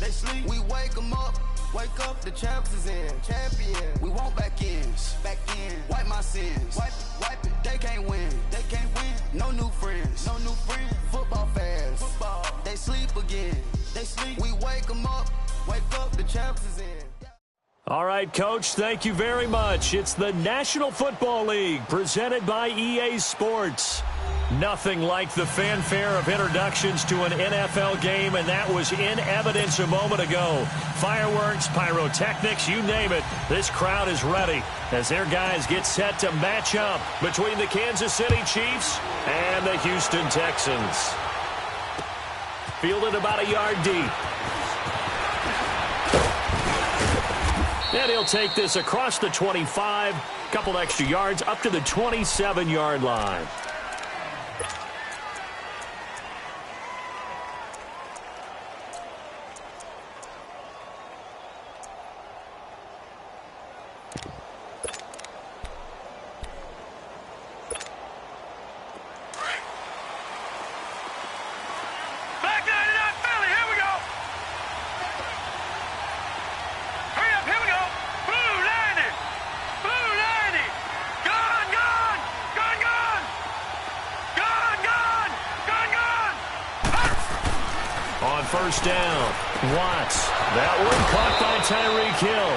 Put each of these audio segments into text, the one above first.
They sleep, we wake them up. Wake up, the champs is in. Champion, we want back ends. Back in, wipe my sins. Wipe it, they can't win. They can't win. No new friends. No new friends. Football fans. Football, they sleep again. They sleep, we wake them up. Wake up, the champs is in. All right, Coach, thank you very much. It's the National Football League presented by EA Sports. Nothing like the fanfare of introductions to an NFL game, and that was in evidence a moment ago. Fireworks, pyrotechnics, you name it. This crowd is ready as their guys get set to match up between the Kansas City Chiefs and the Houston Texans. Fielded about a yard deep. And he'll take this across the 25, couple extra yards up to the 27-yard line. First down, Watts. That one caught by Tyreek Hill.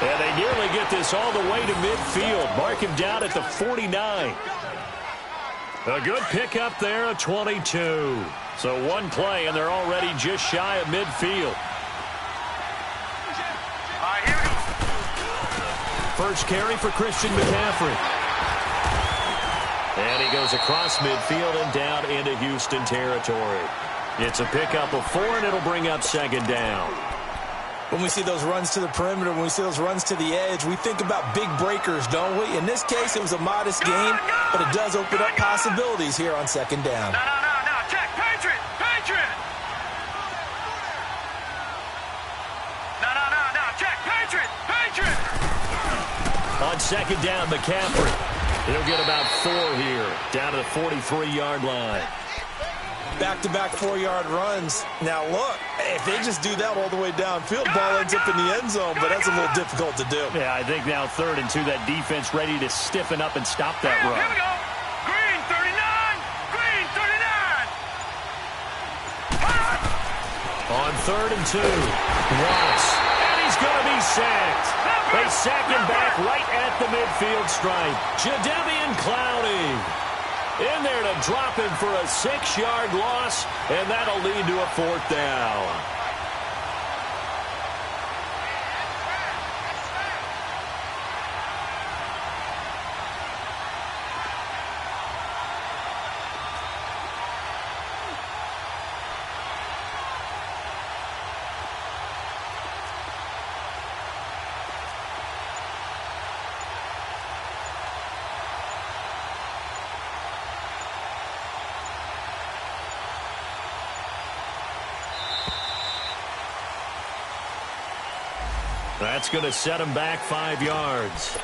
And they nearly get this all the way to midfield. Mark him down at the 49. A good pickup there, a 22. So one play, and they're already just shy of midfield. First carry for Christian McCaffrey. And he goes across midfield and down into Houston territory. It's a pickup of 4, and it'll bring up second down. When we see those runs to the perimeter, when we see those runs to the edge, we think about big breakers, don't we? In this case, it was a modest gain, but it does open up possibilities here on second down. No. Check. Patriot. No. Check. Patriot. On second down, McCaffrey. He'll get about 4 here, down to the 43-yard line. Back-to-back 4-yard runs. Now, look, if they just do that all the way downfield, ball ends up in the end zone, but that's a little difficult to do. Yeah, I think now 3rd and 2, that defense ready to stiffen up and stop that run. Here we go. Green 39. On 3rd and 2, Watts. And he's going to be sacked. They sack him back right at the midfield stripe. Jadeveon Clowney in there to drop him for a 6-yard loss, and that'll lead to a 4th down. That's going to set him back 5 yards.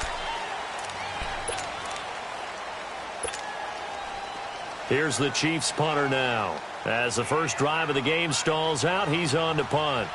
Here's the Chiefs punter now. As the first drive of the game stalls out, he's on to punt.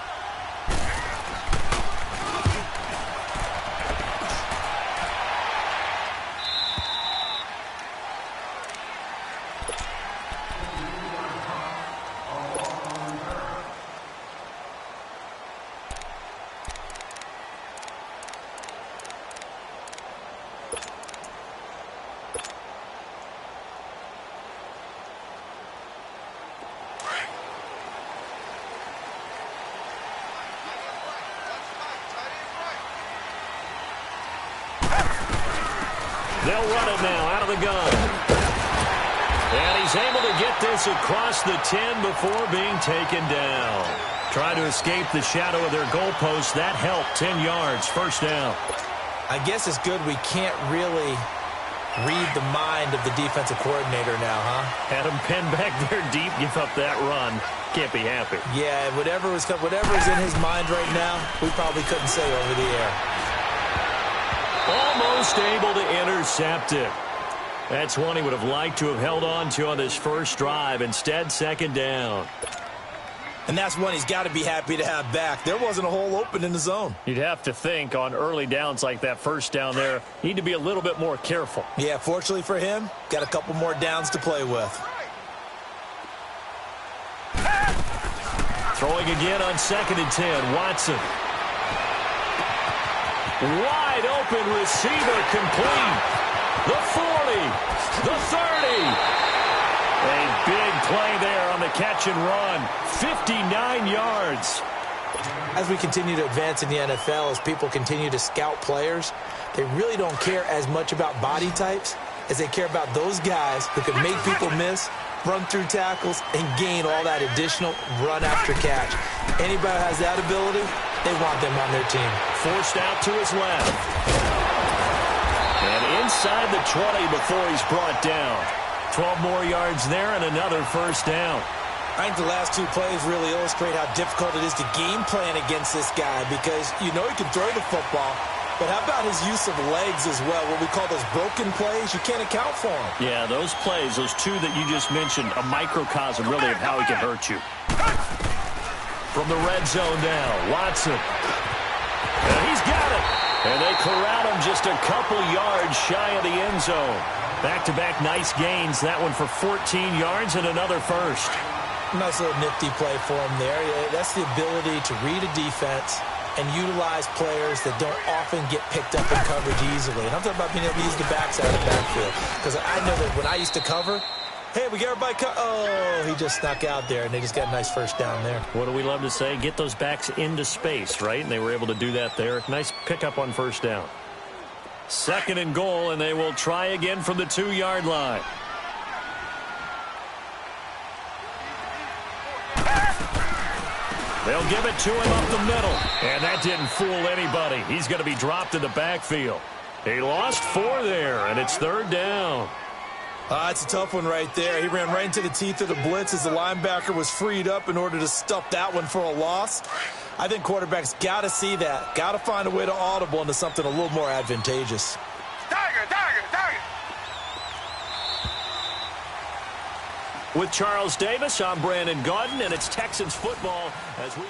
They'll run it now out of the gun. And he's able to get this across the 10 before being taken down. Trying to escape the shadow of their goalpost. That helped. 10 yards. First down. I guess it's good we can't really read the mind of the defensive coordinator now, huh? Had him pinned back there deep. Give up that run. Can't be happy. Yeah, whatever is in his mind right now, we probably couldn't say over the air. Almost able to intercept it. That's one he would have liked to have held on to on this first drive. Instead, second down. And that's one he's got to be happy to have back. There wasn't a hole open in the zone. You'd have to think on early downs like that first down there, need to be a little bit more careful. Yeah, fortunately for him, got a couple more downs to play with. Throwing again on 2nd and 10, Watson. Wide open receiver complete. The 40, the 30. A big play there on the catch and run. 59 yards. As we continue to advance in the NFL, as people continue to scout players, they really don't care as much about body types as they care about those guys who can make people miss, run through tackles, and gain all that additional run after catch. Anybody who has that ability, they want them on their team. Forced out to his left. And inside the 20 before he's brought down. 12 more yards there and another first down. I think the last two plays really illustrate how difficult it is to game plan against this guy because you know he can throw the football, but how about his use of legs as well, what we call those broken plays? You can't account for them. Yeah, those plays, those two that you just mentioned, a microcosm really of how he can hurt you. From the red zone now, Watson. And he's got it. And they corral him just a couple yards shy of the end zone. Back-to-back nice gains. That one for 14 yards and another first. Nice little nifty play for him there. That's the ability to read a defense and utilize players that don't often get picked up in coverage easily. And I'm talking about being able to use the backs out of the backfield. Because I know that when I used to cover, hey, we got everybody oh, he just snuck out there, and they just got a nice first down there. What do we love to say? Get those backs into space, right? And they were able to do that there. Nice pickup on first down. 2nd and goal, and they will try again from the 2-yard line. They'll give it to him up the middle. And that didn't fool anybody. He's going to be dropped in the backfield. He lost 4 there, and it's 3rd down. It's a tough one right there. He ran right into the teeth of the blitz as the linebacker was freed up in order to stuff that one for a loss. I think quarterbacks got to see that. Got to find a way to audible into something a little more advantageous. Tiger, tiger, tiger. With Charles Davis, I'm Brandon Gaudin, and it's Texans football as we...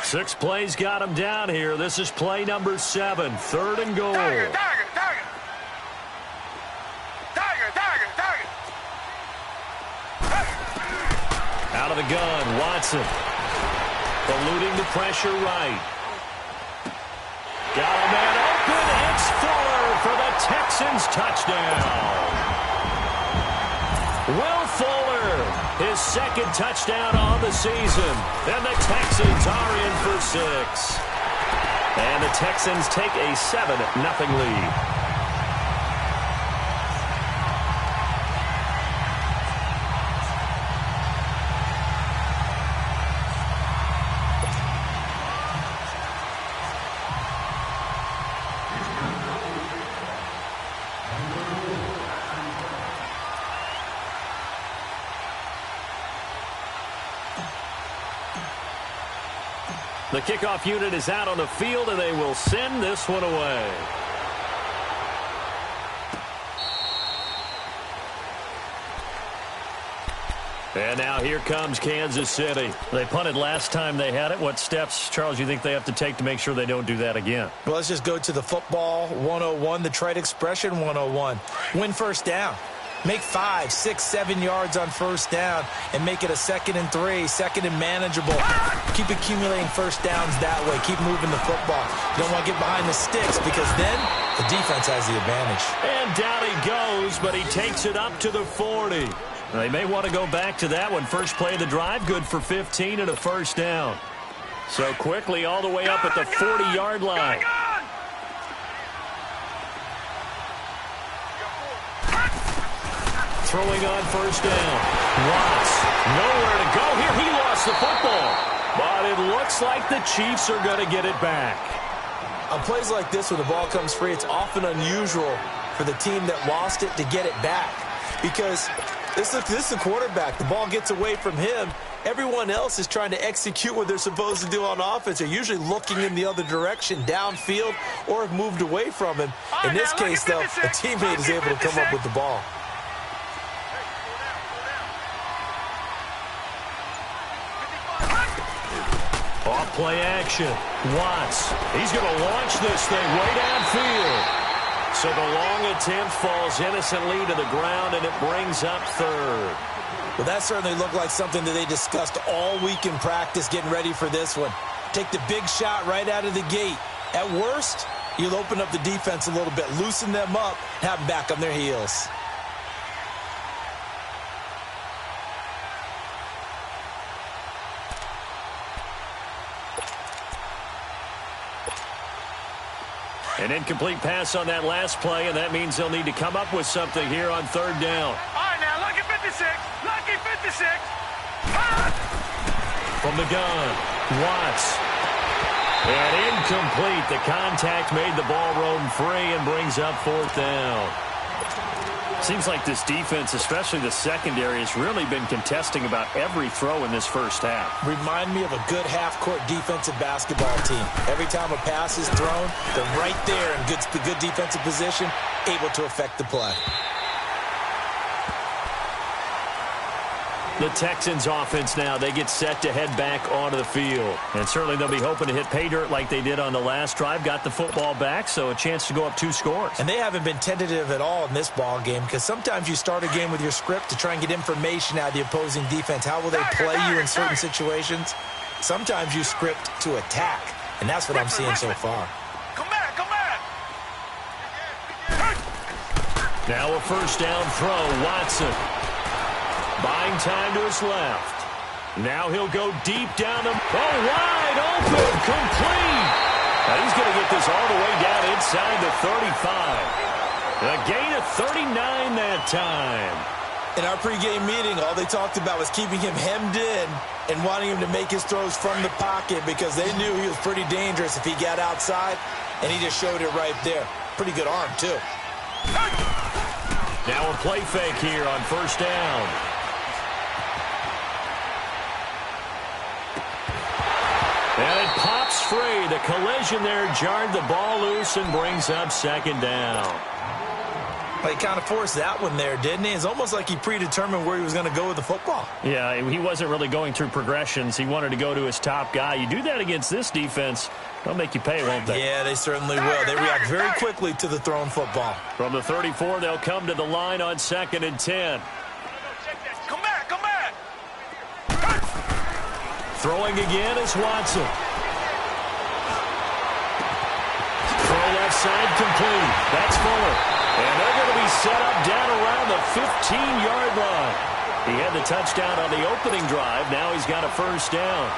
6 plays got him down here. This is play number 7, 3rd and goal. Tiger, tiger, tiger. Tiger, tiger, tiger. Out of the gun, Watson. Eluding the pressure right. Got a man open. It's Fuller for the Texans touchdown. Will Fuller, his 2nd touchdown on the season. And the Texans are in for 6. And the Texans take a 7-0 lead. The kickoff unit is out on the field, and they will send this one away. And now here comes Kansas City. They punted last time they had it. What steps, Charles, you think they have to take to make sure they don't do that again? Well, let's just go to the football 101, the trite expression 101. Win first down. Make 5, 6, 7 yards on first down and make it a 2nd and 3, 2nd and manageable. Keep accumulating first downs that way. Keep moving the football. You don't want to get behind the sticks because then the defense has the advantage. And down he goes, but he takes it up to the 40. They may want to go back to that one. First play of the drive, good for 15 and a first down. So quickly all the way up at the 40-yard line. Throwing on first down. Watts, nowhere to go here. He lost the football. But it looks like the Chiefs are going to get it back. On plays like this, when the ball comes free, it's often unusual for the team that lost it to get it back. Because this is the quarterback. The ball gets away from him. Everyone else is trying to execute what they're supposed to do on offense. They're usually looking in the other direction, downfield, or have moved away from him. In this case, though, a teammate is able to come up with the ball. Off play action. Watts. He's going to launch this thing way downfield. So the long attempt falls innocently to the ground, and it brings up third. Well, that certainly looked like something that they discussed all week in practice getting ready for this one. Take the big shot right out of the gate. At worst, you'll open up the defense a little bit, loosen them up, have them back on their heels. An incomplete pass on that last play, and that means they'll need to come up with something here on third down. All right, now, lucky 56. Lucky 56. From the gun, Watts. And incomplete. The contact made the ball roam free and brings up fourth down. Seems like this defense, especially the secondary, has really been contesting about every throw in this first half. Remind me of a good half-court defensive basketball team. Every time a pass is thrown, they're right there in good defensive position, able to affect the play. The Texans offense now, they get set to head back onto the field. And certainly they'll be hoping to hit pay dirt like they did on the last drive. Got the football back, so a chance to go up 2 scores. And they haven't been tentative at all in this ball game, because sometimes you start a game with your script to try and get information out of the opposing defense. How will they play you in certain situations? Sometimes you script to attack, and that's what I'm seeing so far. Come back, come back. Now a first down throw, Watson. Buying time to his left. Now he'll go deep down the... Oh, wide open, complete. Now he's going to get this all the way down inside the 35. A gain of 39 that time. In our pregame meeting, all they talked about was keeping him hemmed in and wanting him to make his throws from the pocket because they knew he was pretty dangerous if he got outside, and he just showed it right there. Pretty good arm, too. Now a play fake here on first down. And it pops free. The collision there jarred the ball loose and brings up second down. Well, he kind of forced that one there, didn't he? It's almost like he predetermined where he was going to go with the football. Yeah, he wasn't really going through progressions. He wanted to go to his top guy. You do that against this defense, they'll make you pay, won't they? Yeah, they certainly will. They react very quickly to the thrown football. From the 34, they'll come to the line on 2nd and 10. Come back, come back. Throwing again is Watson. Throw left side complete. That's Fuller. And they're going to be set up down around the 15-yard line. He had the touchdown on the opening drive. Now he's got a first down.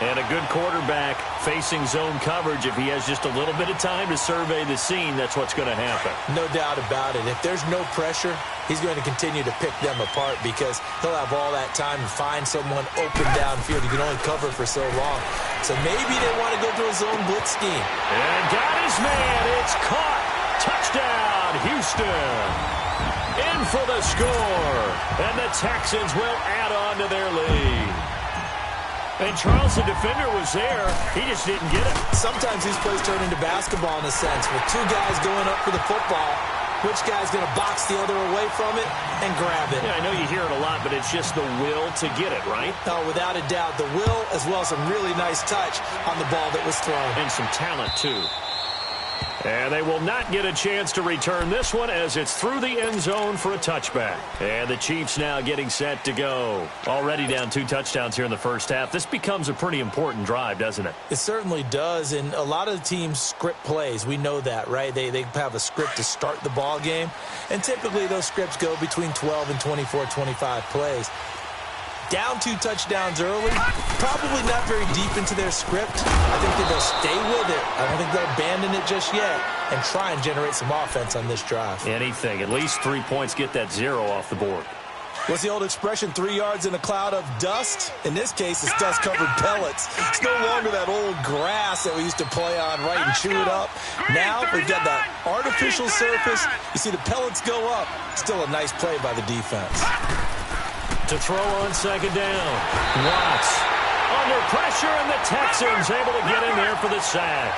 And a good quarterback facing zone coverage. If he has just a little bit of time to survey the scene, that's what's going to happen. No doubt about it. If there's no pressure, he's going to continue to pick them apart because he'll have all that time to find someone open downfield. He can only cover for so long. So maybe they want to go to a zone blitz scheme. And got his man. It's caught. Touchdown, Houston. In for the score. And the Texans will add on to their lead. And Charles, the defender, was there. He just didn't get it. Sometimes these plays turn into basketball in a sense. With 2 guys going up for the football, which guy's going to box the other away from it and grab it? Yeah, I know you hear it a lot, but it's just the will to get it, right? Oh, without a doubt. The will as well as some really nice touch on the ball that was thrown. And some talent, too. And they will not get a chance to return this one as it's through the end zone for a touchback. And the Chiefs now getting set to go. Already down 2 touchdowns here in the first half. This becomes a pretty important drive, doesn't it? It certainly does, and a lot of the teams script plays. We know that, right? They have a script to start the ball game, and typically those scripts go between 12 and 24, 25 plays. Down 2 touchdowns early, probably not very deep into their script. I think that they'll stay with it. I don't think they'll abandon it just yet and try and generate some offense on this drive. Anything. At least 3 points, get that 0 off the board. What's the old expression, 3 yards in a cloud of dust? In this case, it's dust-covered pellets. It's no longer that old grass that we used to play on, right, and chew it up. Now we've got that artificial surface. You see the pellets go up. Still a nice play by the defense. To throw on 2nd down. Watts under pressure, and the Texans able to get in there for the sack.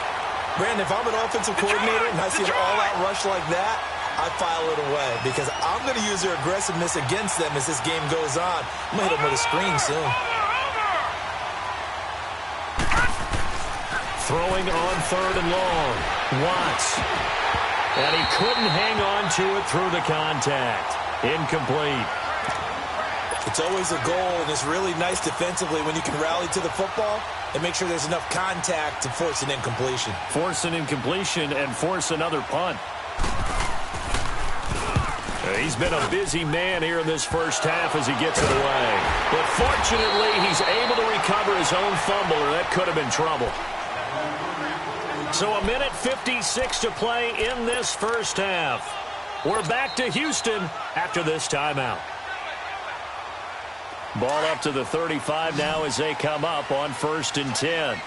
Brandon, if I'm an offensive coordinator and I see an all-out rush like that, I file it away because I'm going to use their aggressiveness against them as this game goes on. I'm going to hit them with a screen soon. Throwing on 3rd and long. Watts. And he couldn't hang on to it through the contact. Incomplete. It's always a goal, and it's really nice defensively when you can rally to the football and make sure there's enough contact to force an incompletion. Force an incompletion and force another punt. He's been a busy man here in this first half as he gets it away. But fortunately, he's able to recover his own fumble, or that could have been trouble. So 1:56 to play in this first half. We're back to Houston after this timeout. Ball up to the 35 now as they come up on 1st and 10.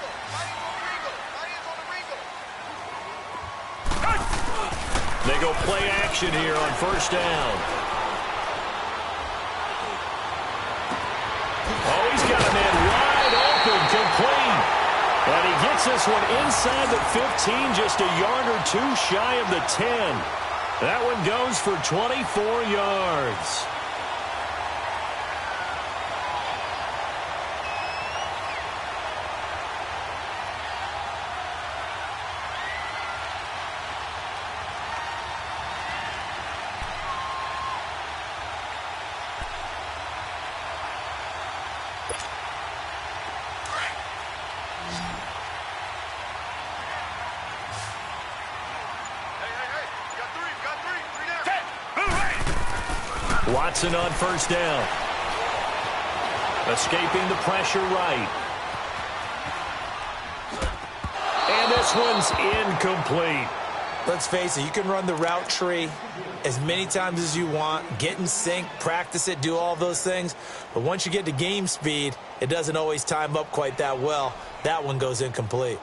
They go play action here on 1st down. Oh, he's got a man wide open, complete. And he gets this one inside the 15, just a yard or two shy of the 10. That one goes for 24 yards. Watson on 1st down. Escaping the pressure right. And this one's incomplete. Let's face it, you can run the route tree as many times as you want, get in sync, practice it, do all those things. But once you get to game speed, it doesn't always time up quite that well. That one goes incomplete.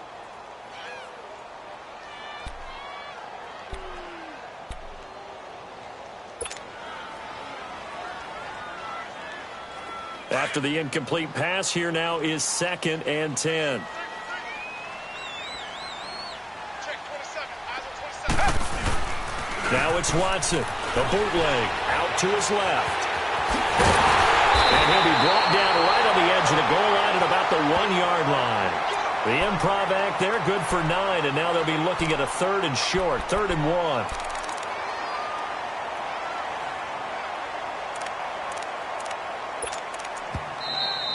After the incomplete pass, here now is 2nd and 10. Now it's Watson. The bootleg out to his left. And he'll be brought down right on the edge of the goal line at about the 1-yard line. The improv act there, good for 9, and now they'll be looking at a 3rd and short, 3rd and 1.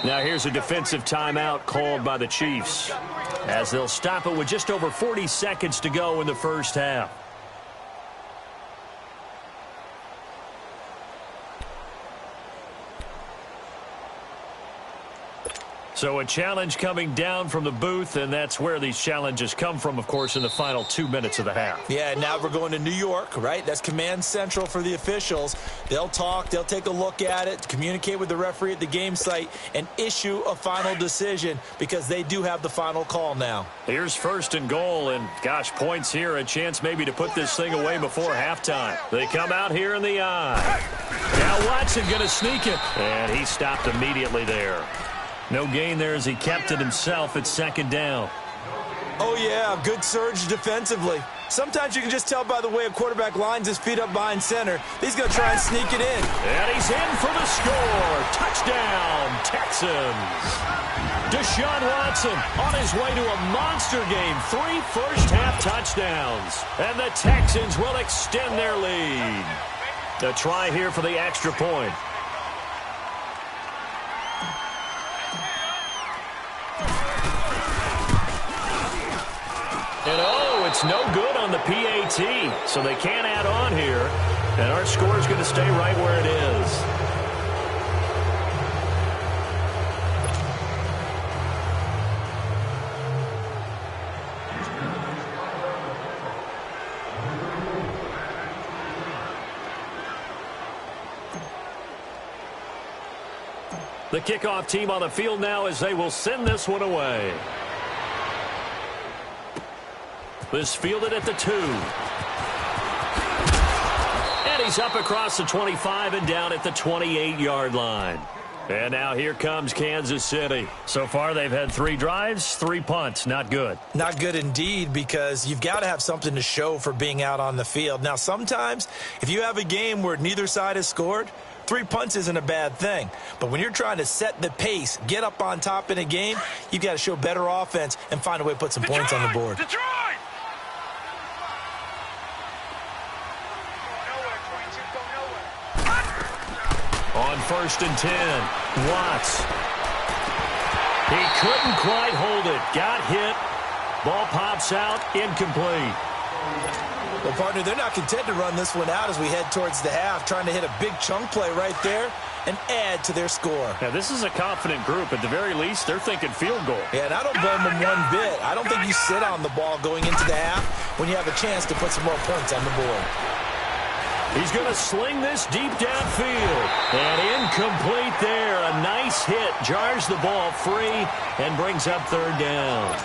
Now here's a defensive timeout called by the Chiefs as they'll stop it with just over 40 seconds to go in the first half. So a challenge coming down from the booth, and that's where these challenges come from, of course, in the final 2 minutes of the half. Yeah, now we're going to New York, right? That's command central for the officials. They'll talk, they'll take a look at it, communicate with the referee at the game site, and issue a final decision because they do have the final call now. Here's 1st and goal, and gosh, points here, a chance maybe to put this thing away before halftime. They come out here in the eye. Now Watson going to sneak it, and he stopped immediately there. No gain there as he kept it himself at 2nd down. Oh, yeah, good surge defensively. Sometimes you can just tell by the way a quarterback lines his feet up behind center. He's going to try and sneak it in. And he's in for the score. Touchdown, Texans. Deshaun Watson on his way to a monster game. 3 first-half touchdowns. And the Texans will extend their lead. The try here for the extra point. And oh, it's no good on the PAT, so they can't add on here. And our score is going to stay right where it is. The kickoff team on the field now as they will send this one away. This fielded at the 2. And he's up across the 25 and down at the 28-yard line. And now here comes Kansas City. So far they've had 3 drives, 3 punts. Not good. Not good indeed, because you've got to have something to show for being out on the field. Now sometimes if you have a game where neither side has scored, 3 punts isn't a bad thing. But when you're trying to set the pace, get up on top in a game, you've got to show better offense and find a way to put some points on the board. Detroit! On 1st and 10, Watts. He couldn't quite hold it. Got hit. Ball pops out. Incomplete. Well, partner, they're not content to run this one out as we head towards the half, trying to hit a big chunk play right there and add to their score. Now, this is a confident group. At the very least, they're thinking field goal. Yeah, and I don't blame them one bit. I don't think you sit on the ball going into the half when you have a chance to put some more points on the board. He's going to sling this deep downfield. And incomplete there. A nice hit. Jars the ball free and brings up 3rd down.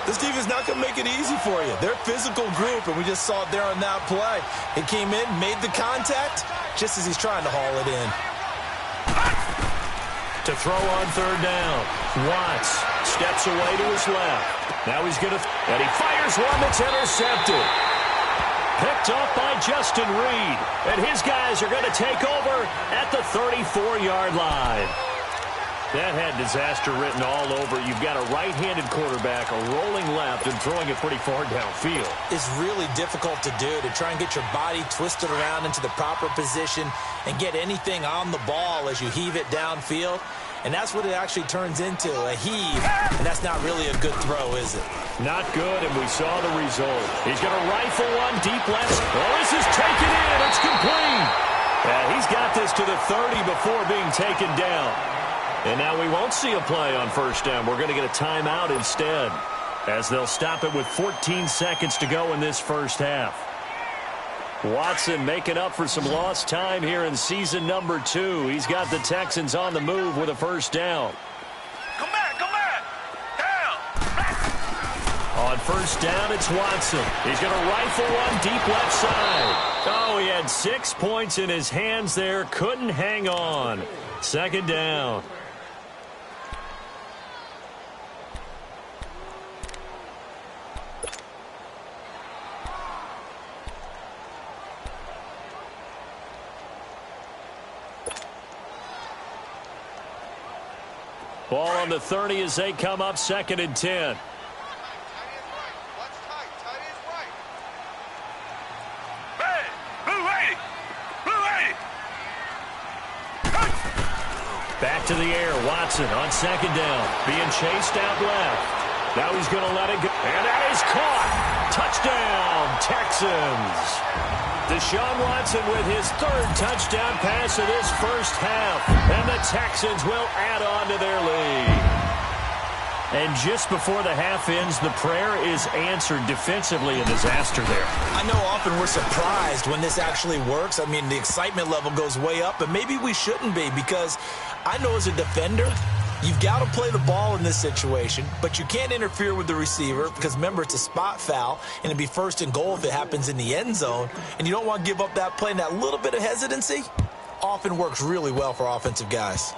This defense is not going to make it easy for you. They're a physical group, and we just saw it there on that play. He came in, made the contact, just as he's trying to haul it in. To throw on 3rd down. Watts steps away to his left. Now he's going to... And he fires one that's intercepted. Picked off by Justin Reed. And his guys are going to take over at the 34-yard line. That had disaster written all over. You've got a right-handed quarterback, a rolling left, and throwing it pretty far downfield. It's really difficult to do, to try and get your body twisted around into the proper position and get anything on the ball as you heave it downfield. And that's what it actually turns into, a heave. And that's not really a good throw, is it? Not good, and we saw the result. He's going to rifle one deep left. Oh, this is taken in. It's complete. He's got this to the 30 before being taken down. And now we won't see a play on 1st down. We're going to get a timeout instead, as they'll stop it with 14 seconds to go in this 1st half. Watson making up for some lost time here in season number 2. He's got the Texans on the move with a 1st down. Come back, down. On 1st down, it's Watson. He's going to rifle one deep left side. Oh, he had 6 points in his hands there. Couldn't hang on. 2nd down. Ball on the 30 as they come up 2nd and 10. Back to the air. Watson on 2nd down. Being chased out left. Now he's going to let it go. And that is caught. Touchdown, Texans. Deshaun Watson with his 3rd touchdown pass of this 1st half. And the Texans will add on to their lead. And just before the half ends, the prayer is answered. Defensively, a disaster there. I know often we're surprised when this actually works. I mean, the excitement level goes way up, and maybe we shouldn't be, because I know as a defender, you've got to play the ball in this situation, but you can't interfere with the receiver because, remember, it's a spot foul, and it'd be 1st and goal if it happens in the end zone, and you don't want to give up that play, and that little bit of hesitancy often works really well for offensive guys.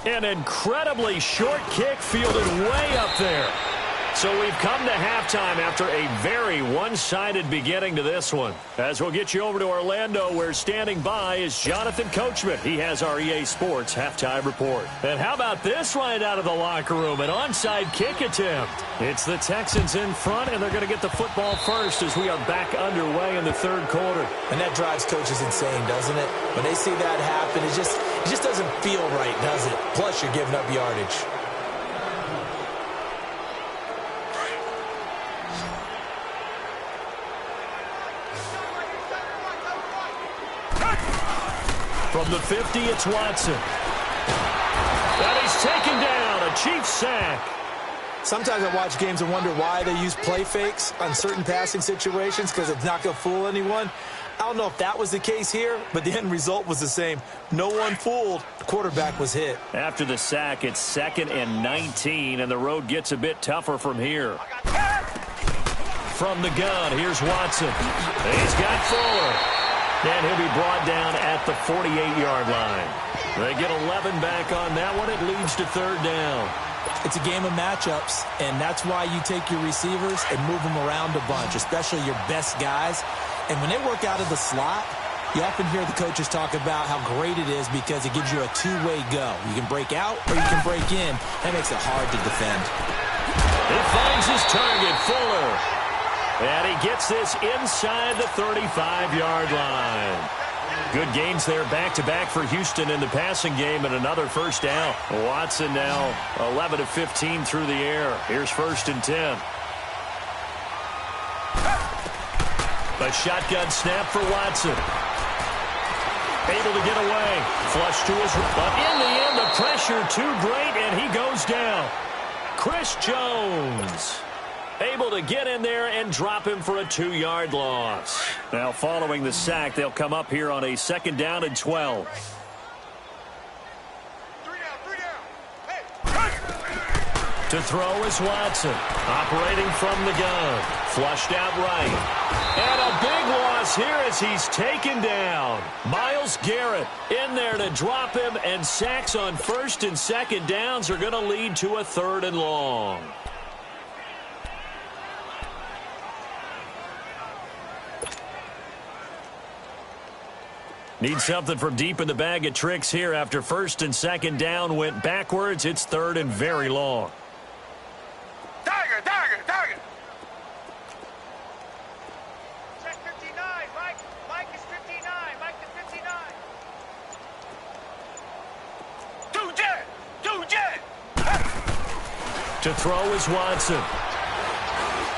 An incredibly short kick fielded way up there. So we've come to halftime after a very one-sided beginning to this one. As we'll get you over to Orlando, where standing by is Jonathan Coachman. He has our EA Sports halftime report. And how about this right out of the locker room? An onside kick attempt. It's the Texans in front, and they're going to get the football first as we are back underway in the 3rd quarter. And that drives coaches insane, doesn't it? When they see that happen, it just doesn't feel right, does it? Plus, you're giving up yardage. From the 50, it's Watson. And he's taken down. A Chiefs sack. Sometimes I watch games and wonder why they use play fakes on certain passing situations, because it's not going to fool anyone. I don't know if that was the case here, but the end result was the same. No one fooled. The quarterback was hit. After the sack, it's 2nd and 19, and the road gets a bit tougher from here. From the gun, here's Watson. He's got Fuller. And he'll be brought down at the 48-yard line. They get 11 back on that one. It leads to 3rd down. It's a game of matchups, and that's why you take your receivers and move them around a bunch, especially your best guys. And when they work out of the slot, You often hear the coaches talk about how great it is because it gives you a two-way go. You can break out or you can break in. That makes it hard to defend. He finds his target, Fuller. And he gets this inside the 35-yard line. Good gains there back-to-back for Houston in the passing game and another first down. Watson now 11 of 15 through the air. Here's 1st and 10. A shotgun snap for Watson. Able to get away. Flush to his right. But in the end, the pressure too great, and he goes down. Chris Jones able to get in there and drop him for a 2-yard loss. Now following the sack, they'll come up here on a 2nd down and 12. To throw is Watson. Operating from the gun. Flushed out right. And a big loss here as he's taken down. Myles Garrett in there to drop him, and sacks on 1st and 2nd downs are going to lead to a 3rd and long. Need something from deep in the bag of tricks here after 1st and 2nd down went backwards. It's 3rd and very long. Tiger, Tiger, Tiger. Check 59, Mike. Mike is 59. Mike is 59. Two jet. To throw is Watson.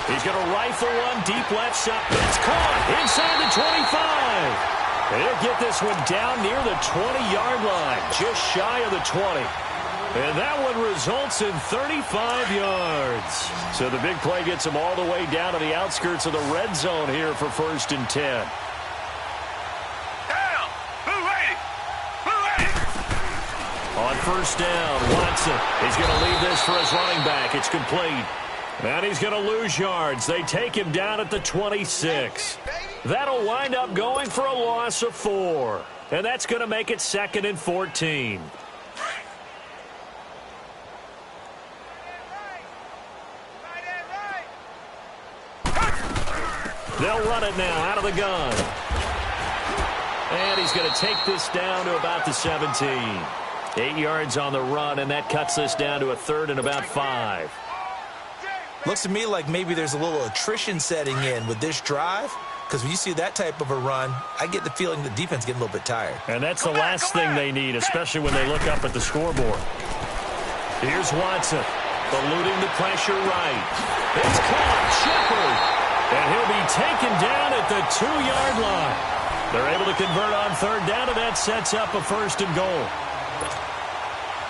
He's going to rifle one deep left side. It's caught inside the 25. He'll get this one down near the 20-yard line, just shy of the 20. And that one results in 35 yards. So the big play gets him all the way down to the outskirts of the red zone here for 1st and 10. Down. Who ready? Who ready? On 1st down, Watson. He's going to leave this for his running back. It's complete. And he's going to lose yards. They take him down at the 26. That'll wind up going for a loss of 4. And that's going to make it 2nd and 14. They'll run it now out of the gun. And he's going to take this down to about the 17. 8 yards on the run, and that cuts this down to a 3rd and about 5. Looks to me like maybe there's a little attrition setting in with this drive. Because when you see that type of a run, I get the feeling the defense getting a little bit tired. And that's the last thing they need, especially when they look up at the scoreboard. Here's Watson, eluding the pressure right. It's caught, Shepard. And he'll be taken down at the 2-yard line. They're able to convert on 3rd down, and that sets up a 1st and goal.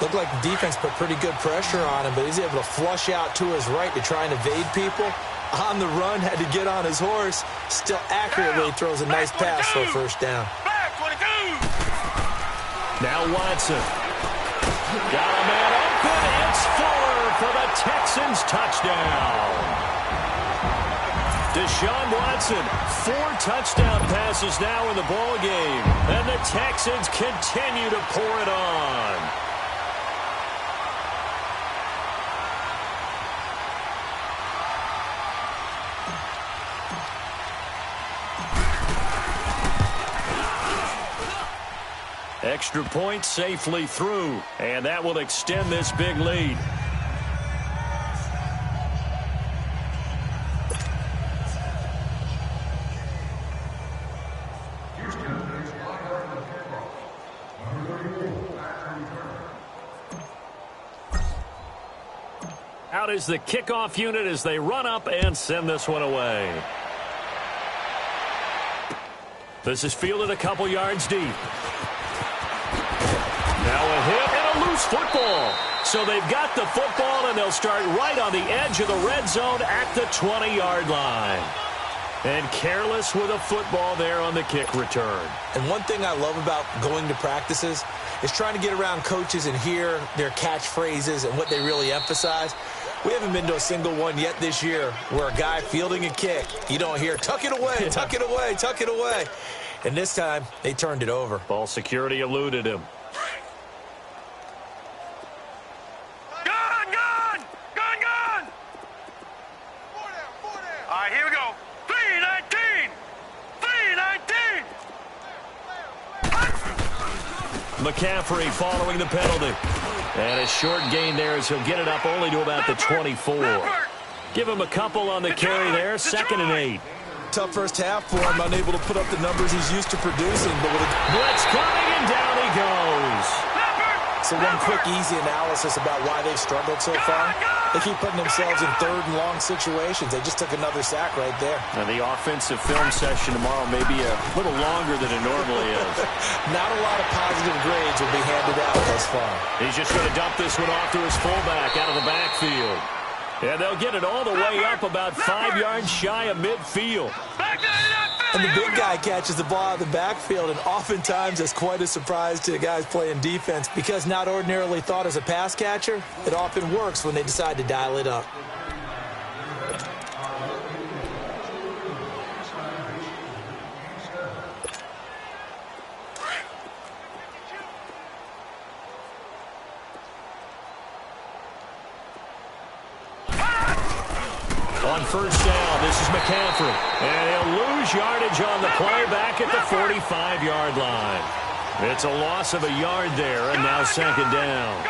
Looked like the defense put pretty good pressure on him, but he's able to flush out to his right to try and evade people. On the run, had to get on his horse. Still accurately throws a nice pass for a 1st down. Back 22. Now Watson. Got a man open. It's Fuller for the Texans touchdown. Deshaun Watson, 4 touchdown passes now in the ball game. And the Texans continue to pour it on. Extra point safely through, and that will extend this big lead. Out is the kickoff unit as they run up and send this one away. This is fielded a couple yards deep. Now a hit and a loose football. So they've got the football, and they'll start right on the edge of the red zone at the 20-yard line. And careless with a football there on the kick return. And one thing I love about going to practices is trying to get around coaches and hear their catchphrases and what they really emphasize. We haven't been to a single one yet this year where a guy fielding a kick, you don't hear, tuck it away, tuck it away, tuck it away. And this time, they turned it over. Ball security eluded him. Gun! All right, here we go. 319. McCaffrey following the penalty. And a short gain there as he'll get it up only to about the 24. Give him a couple on the carry there, 2nd and 8. Tough first half for him, unable to put up the numbers he's used to producing. But with a blitz coming, and down he goes. So one quick, easy analysis about why they've struggled so far. They keep putting themselves in 3rd and long situations. They just took another sack right there. Now the offensive film session tomorrow may be a little longer than it normally is. Not a lot of positive grades will be handed out thus far. He's just going to dump this one off to his fullback out of the backfield. And they'll get it all the way up about 5 yards shy of midfield. And the big guy catches the ball out of the backfield, and oftentimes that's quite a surprise to the guys playing defense because not ordinarily thought as a pass catcher, it often works when they decide to dial it up. On first down, this is McCaffrey. And he'll lose yardage on the play back at the 45-yard line. It's a loss of a yard there, and now 2nd down.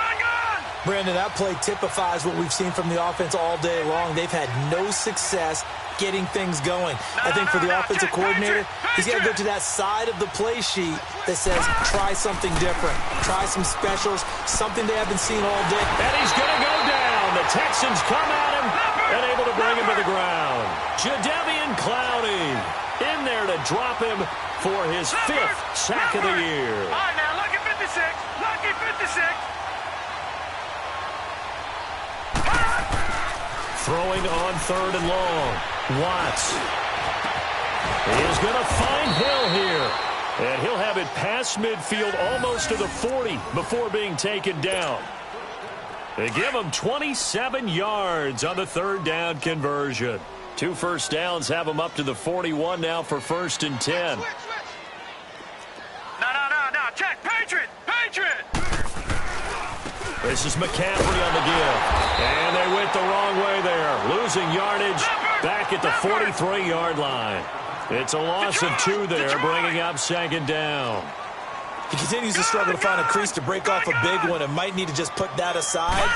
Brandon, that play typifies what we've seen from the offense all day long. They've had no success getting things going. I think for the offensive coordinator, he's got to go to that side of the play sheet that says, try something different. Try some specials, something they haven't seen all day. And he's going to go down. The Texans come at him and able to bring him to the ground. Jadeveon Clowney in there to drop him for his 5th sack of the year. All right, now, lucky 56. Lucky 56. Throwing on 3rd and long. Watts. He is going to find Hill here. And he'll have it past midfield almost to the 40 before being taken down. They give him 27 yards on the 3rd down conversion. 2 first downs have him up to the 41 now for 1st and 10. No. Check. Patriot. This is McCaffrey on the give. And they went the wrong way there. Losing yardage back at the 43-yard line. It's a loss of 2 there, bringing up 2nd down. He continues to struggle to find a crease to break off a big one and might need to just put that aside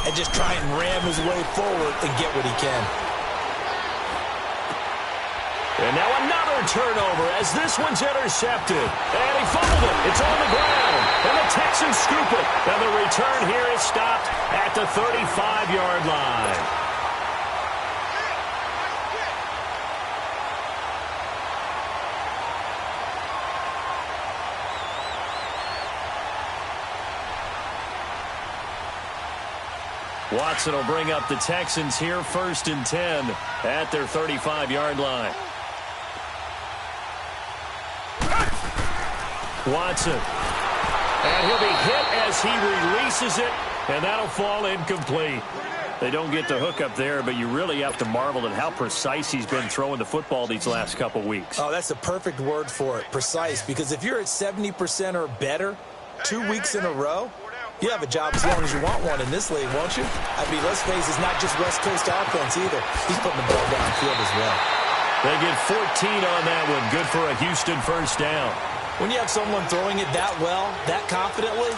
and just try and ram his way forward and get what he can. And now another turnover as this one's intercepted. And he fumbled it. It's on the ground. And the Texans scoop it. And the return here is stopped at the 35-yard line. Watson will bring up the Texans here 1st and 10 at their 35-yard line. Watson. And he'll be hit as he releases it, and that'll fall incomplete. They don't get the hook up there, but you really have to marvel at how precise he's been throwing the football these last couple weeks. Oh, that's the perfect word for it, precise, because if you're at 70% or better 2 weeks in a row, you have a job as long as you want one in this league, won't you? I mean, let's face it, it's not just West Coast offense either. He's putting the ball downfield as well. They get 14 on that one. Good for a Houston first down. When you have someone throwing it that well, that confidently,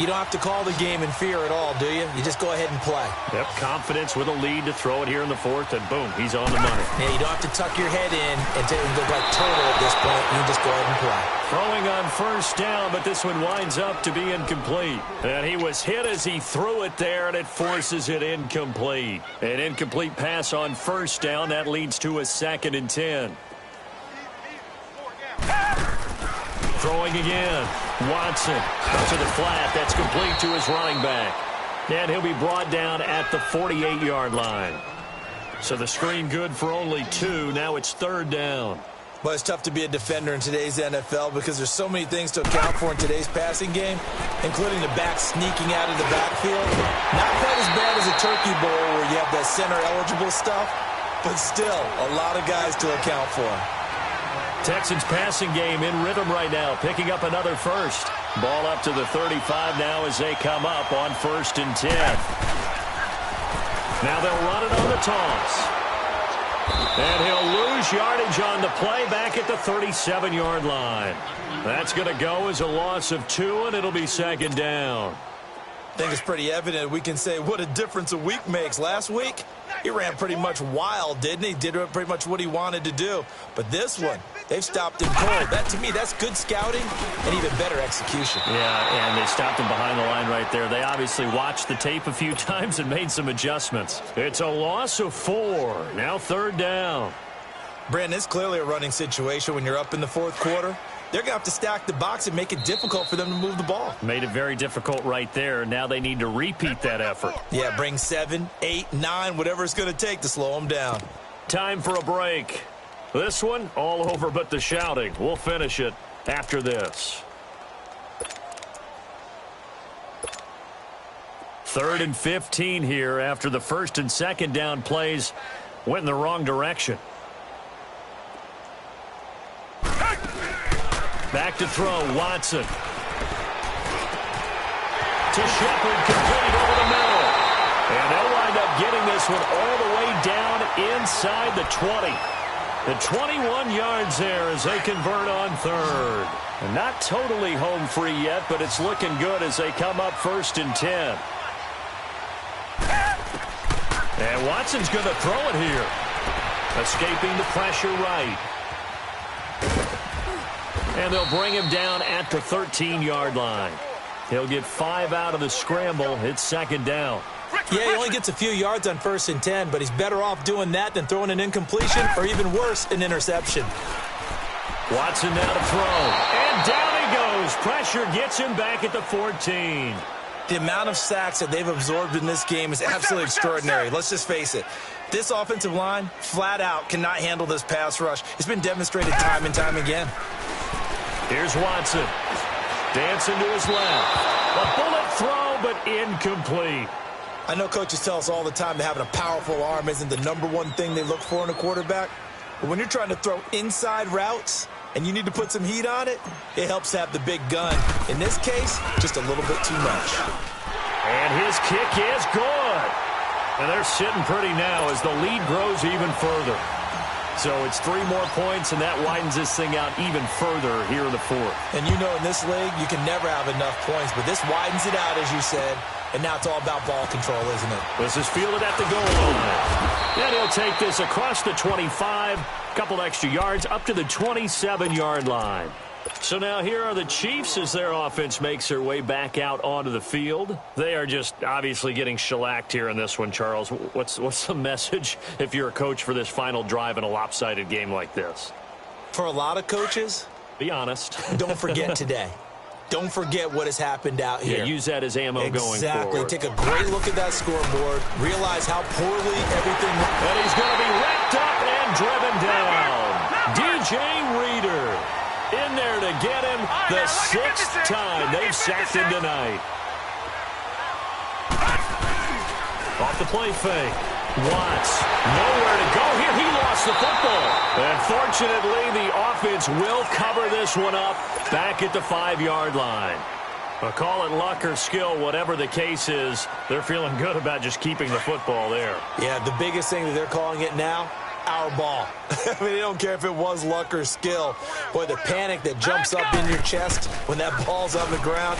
you don't have to call the game in fear at all, do you? You just go ahead and play. Yep, confidence with a lead to throw it here in the 4th, and boom, he's on the money. Yeah, you don't have to tuck your head in and look like turtle at this point. You just go ahead and play. Throwing on first down, but this one winds up to be incomplete. And he was hit as he threw it there, and it forces it incomplete. An incomplete pass on first down. That leads to a 2nd and 10. Throwing again. Watson up to the flat. That's complete to his running back. And he'll be brought down at the 48-yard line. So the screen good for only 2. Now it's 3rd down. Well, it's tough to be a defender in today's NFL because there's so many things to account for in today's passing game, including the back sneaking out of the backfield. Not quite as bad as a turkey bowl where you have that center-eligible stuff, but still a lot of guys to account for. Texans passing game in rhythm right now, picking up another first. Ball up to the 35 now as they come up on 1st and 10. Now they'll run it on the toss. And he'll lose yardage on the play back at the 37-yard line. That's going to go as a loss of 2, and it'll be second down. I think it's pretty evident we can say what a difference a week makes. Last week, he ran pretty much wild, didn't he? Did pretty much what he wanted to do. But this one, they've stopped him cold. That, to me, that's good scouting and even better execution. Yeah, and they stopped him behind the line right there. They obviously watched the tape a few times and made some adjustments. It's a loss of 4. Now third down. Brandon, it's clearly a running situation when you're up in the fourth quarter. They're going to have to stack the box and make it difficult for them to move the ball. Made it very difficult right there. Now they need to repeat that effort. Yeah, bring 7, 8, 9, whatever it's going to take to slow them down. Time for a break. This one, all over but the shouting. We'll finish it after this. 3rd and 15 here after the first and second down plays went in the wrong direction. Back to throw, Watson. To Shepard, complete over the middle. And they'll wind up getting this one all the way down inside the 20. The 21 yards there as they convert on third. And not totally home free yet, but it's looking good as they come up 1st and 10. And Watson's going to throw it here. Escaping the pressure right. And they'll bring him down at the 13-yard line. He'll get 5 out of the scramble. It's second down. Yeah, he only gets a few yards on 1st and 10, but he's better off doing that than throwing an incompletion or even worse, an interception. Watson now to throw. And down he goes. Pressure gets him back at the 14. The amount of sacks that they've absorbed in this game is absolutely extraordinary. Let's just face it. This offensive line, flat out, cannot handle this pass rush. It's been demonstrated time and time again. Here's Watson. Dancing to his left. A bullet throw, but incomplete. I know coaches tell us all the time that having a powerful arm isn't the #1 thing they look for in a quarterback. But when you're trying to throw inside routes and you need to put some heat on it, it helps to have the big gun. In this case, just a little bit too much. And his kick is good. And they're sitting pretty now as the lead grows even further. So it's 3 more points, and that widens this thing out even further here in the 4th. And you know in this league, you can never have enough points, but this widens it out, as you said, and now it's all about ball control, isn't it? This is fielded at the goal line. Then he'll take this across the 25, a couple extra yards, up to the 27-yard line. So now here are the Chiefs as their offense makes their way back out onto the field. They are just obviously getting shellacked here in this one, Charles. What's the message if you're a coach for this final drive in a lopsided game like this? For a lot of coaches, be honest. Don't forget today. Don't forget what has happened out here. Yeah, use that as ammo going forward. Exactly. Take a great look at that scoreboard. Realize how poorly everything... And he's going to be wrapped up and driven down. DJ Reader in there to get him the 6th time they've sacked him tonight. Off the play fake. Watts, nowhere to go here. He lost the football. And fortunately, the offense will cover this one up back at the 5-yard line. But call it luck or skill, whatever the case is, they're feeling good about just keeping the football there. Yeah, the biggest thing that they're calling it now, our ball. I mean, they don't care if it was luck or skill. Boy, the panic that jumps up in your chest when that ball's on the ground,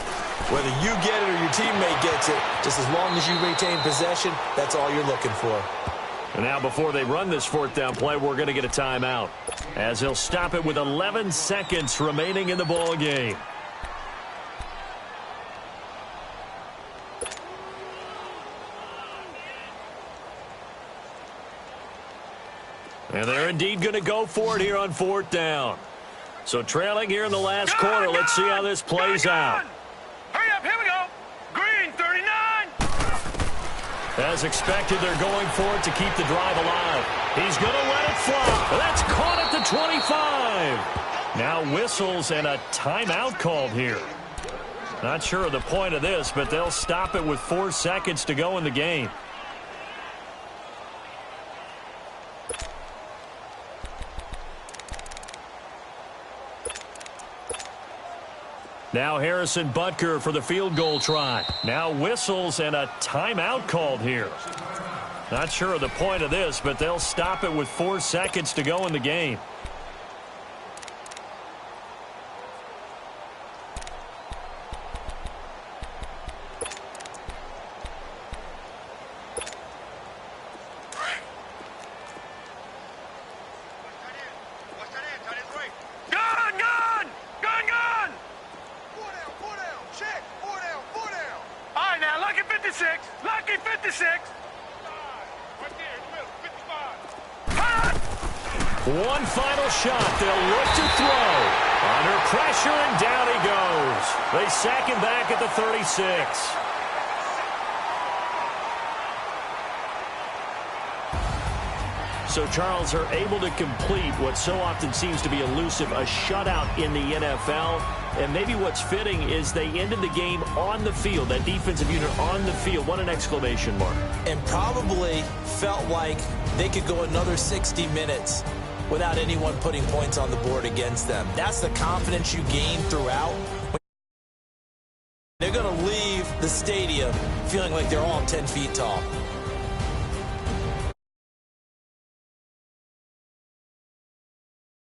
whether you get it or your teammate gets it, just as long as you retain possession, that's all you're looking for. And now before they run this 4th down play, we're going to get a timeout, as they'll stop it with 11 seconds remaining in the ball game. And they're indeed going to go for it here on 4th down. So trailing here in the last quarter. Let's see how this plays out. Hurry up, here we go. Green, 39. As expected, they're going for it to keep the drive alive. He's going to let it fly. That's caught at the 25. Now whistles and a timeout called here. Not sure of the point of this, but they'll stop it with 4 seconds to go in the game. Now Harrison Butker for the field goal try. Now whistles and a timeout called here. Not sure of the point of this, but they'll stop it with 4 seconds to go in the game. Lucky 56. One final shot. They'll look to throw. Under pressure, and down he goes. They sack him back at the 36. So Charles are able to complete what so often seems to be elusive, a shutout in the NFL. And maybe what's fitting is they ended the game on the field, that defensive unit on the field. What an exclamation mark. And probably felt like they could go another 60 minutes without anyone putting points on the board against them. That's the confidence you gain throughout. They're going to leave the stadium feeling like they're all 10 feet tall.